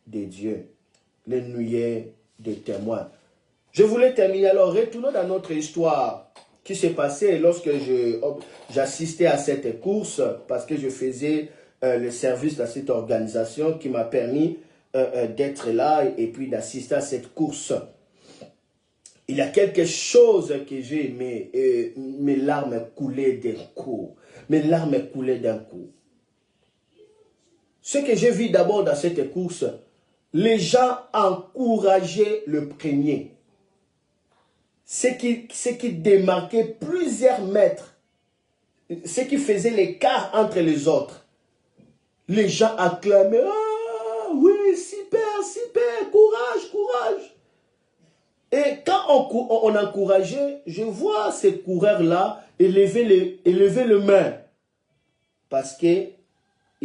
de Dieu, les nuées de témoins. Je voulais terminer, alors retournons dans notre histoire qui s'est passée lorsque j'assistais à cette course, parce que je faisais le service dans cette organisation qui m'a permis d'être là et puis d'assister à cette course. Il y a quelque chose que j'ai aimé et mes larmes coulaient d'un coup. Mes larmes coulaient d'un coup. Ce que j'ai vu d'abord dans cette course, les gens encourageaient le premier. Ce qui démarquait plusieurs mètres. Ce qui faisait l'écart entre les autres. Les gens acclamaient, ah oui, super, super, courage, courage. Et quand on encourageait, je vois ces coureurs-là élever les mains. Parce qu'ils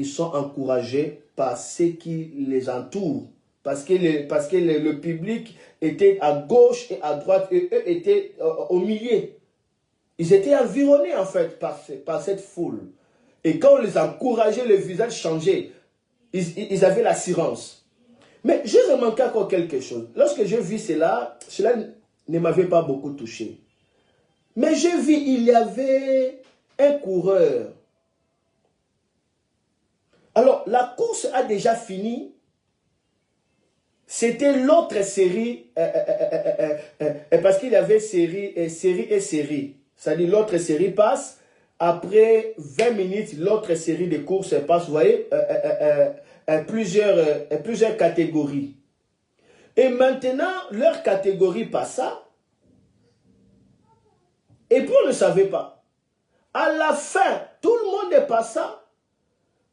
sont encouragés par ceux qui les entourent. Parce que le public était à gauche et à droite et eux étaient au milieu. Ils étaient environnés en fait par cette foule. Et quand on les encourageait, le visage changeait. Ils avaient l'assurance. Mais j'ai remarqué encore quelque chose. Lorsque j'ai vu cela ne m'avait pas beaucoup touché. Mais j'ai vu, il y avait un coureur. Alors, la course a déjà fini. C'était l'autre série, parce qu'il y avait série et série. C'est-à-dire l'autre série passe, après 20 minutes, l'autre série de courses passe, vous voyez, plusieurs catégories. Et maintenant, leur catégorie passa, et puis on ne savait pas. À la fin, tout le monde est passant.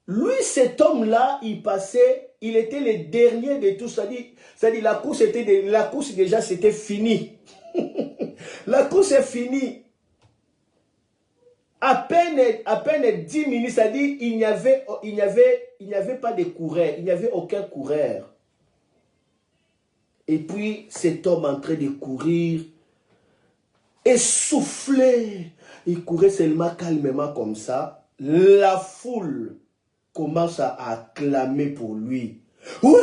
Lui, cet homme-là, il passait, il était le dernier de tout. C'est-à-dire la course déjà, c'était fini. La course est finie. À peine 10 minutes, c'est-à-dire il n'y avait pas de coureur, il n'y avait aucun coureur. Et puis cet homme en train de courir, essoufflé, il courait seulement calmement comme ça. La foule commence à acclamer pour lui. Ouais,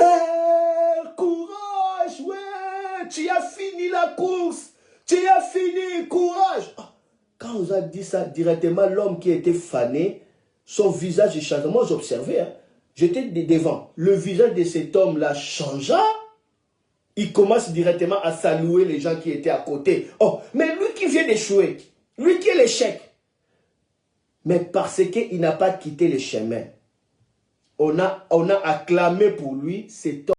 courage, ouais, tu as fini la course, tu as fini, courage. Quand on a dit ça, directement, l'homme qui était fané, son visage change. Moi, j'observais, hein, j'étais devant. Le visage de cet homme-là changea. Il commence directement à saluer les gens qui étaient à côté. Oh, mais lui qui vient d'échouer, lui qui est l'échec. Mais parce qu'il n'a pas quitté le chemin, on a acclamé pour lui cet homme.